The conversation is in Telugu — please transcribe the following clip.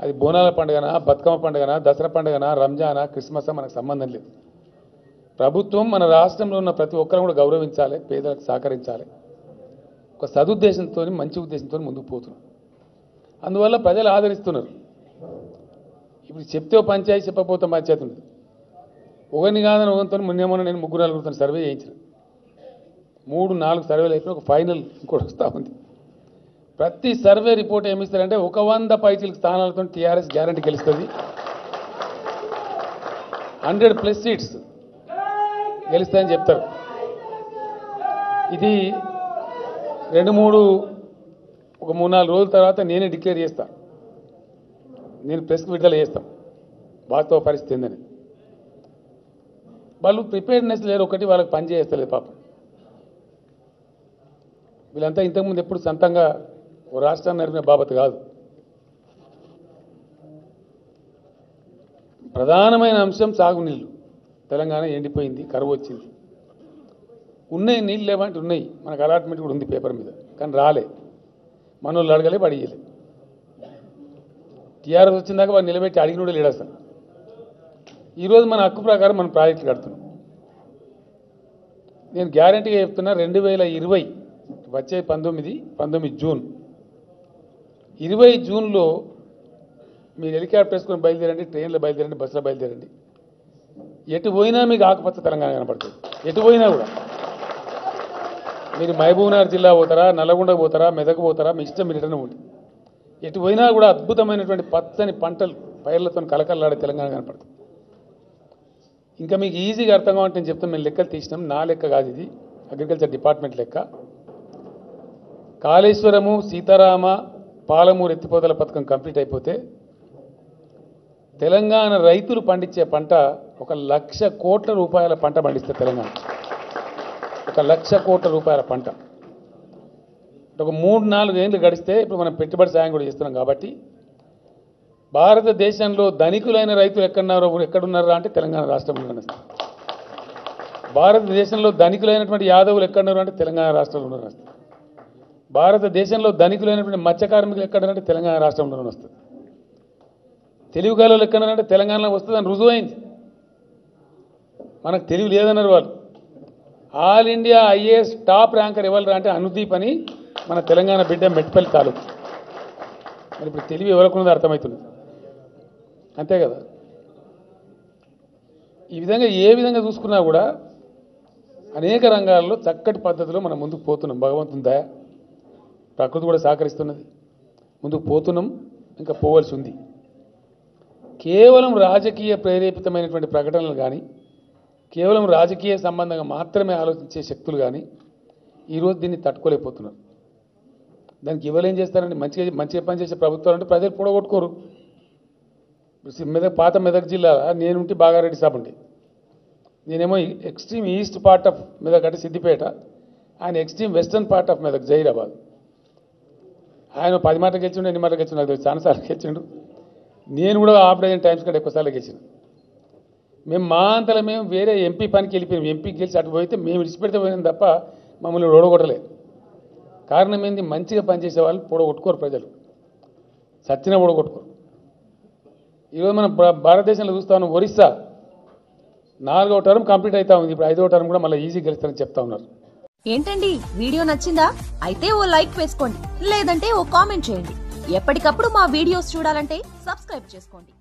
అది బోనాల పండుగనా, బతుకమ్మ పండుగనా, దసరా పండుగనా, రంజానా, క్రిస్మస్ మనకు సంబంధం లేదు. ప్రభుత్వం మన రాష్ట్రంలో ఉన్న ప్రతి ఒక్కరిని కూడా గౌరవించాలి, పేదలకు సహకరించాలి. ఒక సదుద్దేశంతో, మంచి ఉద్దేశంతో ముందుకు పోతున్నాం. అందువల్ల ప్రజలు ఆదరిస్తున్నారు. ఇప్పుడు చెప్తే పంచాయతీ, చెప్పకపోతే పంచాయతీ ఉంది. ఒకరిని కాదని ఒకరితో మొన్న నేను 3-4 సర్వే చేయించాను. 3-4 సర్వేలు అయిపోయి ఒక ఫైనల్ ఇంకోటి వస్తూ ఉంది. ప్రతి సర్వే రిపోర్ట్ ఏమిస్తారంటే 100 పైచీల స్థానాలతో టీఆర్ఎస్ గ్యారంటీ గెలుస్తుంది, 100+ సీట్స్ గెలుస్తాయని చెప్తారు. ఇది 3-4 రోజుల తర్వాత నేనే డిక్లేర్ చేస్తాను. నేను ప్రెస్కి విడుదల చేస్తాం వాస్తవ పరిస్థితి ఏందని. వాళ్ళు ప్రిపేర్నెస్ లేరు, ఒకటి వాళ్ళకి పని చేస్తలేదు పాపం. వీళ్ళంతా ఇంతకుముందు ఎప్పుడు సొంతంగా ఓ రాష్ట్రాన్ని నడిపిన బాబత్ కాదు. ప్రధానమైన అంశం సాగునీళ్ళు. తెలంగాణ ఎండిపోయింది, కరువు వచ్చింది. ఉన్నాయి నీళ్ళు లేవంటే ఉన్నాయి, మనకు అలాట్మెంట్ కూడా ఉంది పేపర్ మీద, కానీ రాలే. మనోళ్ళు అడగలే, అడిగలే. టీఆర్ఎస్ వచ్చిందాక వాడు నిలబెట్టి అడిగిన కూడా లేడు అసలు. ఈరోజు మన హక్కు ప్రకారం మనం ప్రాజెక్టులు కడుతున్నాం. నేను గ్యారంటీగా చెప్తున్నా, 2020 వచ్చే 19 జూన్ 20 జూన్లో మీరు హెలికాప్టర్ వేసుకొని బయలుదేరండి, ట్రైన్లో బయలుదేరండి, బస్సులో బయలుదేరండి. ఎటు పోయినా మీకు ఆకుపచ్చ తెలంగాణ కనపడుతుంది. ఎటు పోయినా కూడా మీరు మహబూబ్నగర్ జిల్లా పోతారా, నల్లగొండకు పోతారా, మెదక్ పోతారా, మీ ఇష్టం మీరు రిటర్న్ ఉంటుంది. ఎటు పోయినా కూడా అద్భుతమైనటువంటి పచ్చని పంటలు, పైర్లతో కలకల్లాడే తెలంగాణ కనపడుతుంది. ఇంకా మీకు ఈజీగా అర్థం కావాలంటే నేను చెప్తాను. మేము లెక్కలు తీసినాం. నా లెక్క కాదు ఇది, అగ్రికల్చర్ డిపార్ట్మెంట్ లెక్క. కాళేశ్వరము, సీతారామ, పాలమూరు ఎత్తిపోతల పథకం కంప్లీట్ అయిపోతే తెలంగాణ రైతులు పండించే పంట 1,00,000 కోట్ల రూపాయల పంట పండిస్తే తెలంగాణ 1,00,000 కోట్ల రూపాయల పంట. ఒక 3-4 ఏళ్ళు గడిస్తే ఇప్పుడు మనం పెట్టుబడి సాయం కూడా చేస్తున్నాం. కాబట్టి భారతదేశంలో ధనికులైన రైతులు ఎక్కడున్నారా అంటే తెలంగాణ రాష్ట్రంలో ఉన్నారు. భారతదేశంలో ధనికులైనటువంటి యాదవులు ఎక్కడున్నారు అంటే తెలంగాణ రాష్ట్రంలో ఉన్నారు. భారతదేశంలో ధనికులైనటువంటి మత్స్య కార్మికులు ఎక్కడంటే తెలంగాణ రాష్ట్రంలోనే వస్తుంది. తెలివి గాలు ఎక్కడంటే తెలంగాణలో వస్తుందని రుజువైంది. మనకు తెలివి లేదన్నారు వాళ్ళు. All India IAS top ranker ఎవరు అంటే అనుదీప్ అని మన తెలంగాణ బిడ్డ మెట్పల్లి తాలూకు. మరి ఇప్పుడు తెలివి ఎవరికున్నదో అర్థమవుతుంది, అంతే కదా. ఈ విధంగా ఏ విధంగా చూసుకున్నా కూడా అనేక రంగాల్లో చక్కటి పద్ధతిలో మనం ముందుకు పోతున్నాం. భగవంతుని దయ, ప్రకృతి కూడా సహకరిస్తున్నది. ముందుకు పోతున్నాం, ఇంకా పోవలసి ఉంది. కేవలం రాజకీయ ప్రేరేపితమైనటువంటి ప్రకటనలు కానీ, కేవలం రాజకీయ సంబంధంగా మాత్రమే ఆలోచించే శక్తులు కానీ ఈరోజు దీన్ని తట్టుకోలేకపోతున్నారు. దానికి ఇవ్వలేం చేస్తారండి? మంచిగా పనిచేసే ప్రభుత్వాలు అంటే ప్రజలు పొడగొట్టుకోరు. పాత మెదక్ జిల్లా నేనుంటే బాగారెడ్డి సాబ్ ఉంటే, నేనేమో extreme east part of Medak అంటే సిద్దిపేట, ఆయన extreme western part of Medak Zaheerabad. ఆయన 10 మాటలు గెలిచిండు, 8 మాటలు గెలిచిండు, నాకు చాలాసార్లు గెలిచిండు. నేను కూడా హాఫ్ డజన్ టైమ్స్ కంటే ఎక్కువసార్లు గెలిచిన. మేము మా అంతలో మేము వేరే ఎంపీ పనికి వెళ్ళిపోయాం. ఎంపీకి గెలిచి అటు పోయితే మేము విడిచిపెడితే పోయినాం తప్ప మమ్మల్ని ఓడగొట్టలేదు. కారణం ఏంది? మంచిగా పనిచేసే వాళ్ళు పొడగొట్టుకోరు, ప్రజలు సచ్చిన పొడగొట్టుకోరు. ఈరోజు మనం భారతదేశంలో చూస్తా ఉన్నాం. ఒరిస్సా 4వ టర్మ్ కంప్లీట్ అవుతా ఉంది. ఇప్పుడు 5వ టర్మ్ కూడా మళ్ళీ ఈజీ గెలుస్తారని చెప్తా ఉన్నారు. ఏంటండి, వీడియో నచ్చిందా? అయితే ఓ లైక్ వేసుకోండి, లేదంటే ఓ కామెంట్ చేయండి. ఎప్పటికప్పుడు మా వీడియోస్ చూడాలంటే సబ్స్క్రైబ్ చేసుకోండి.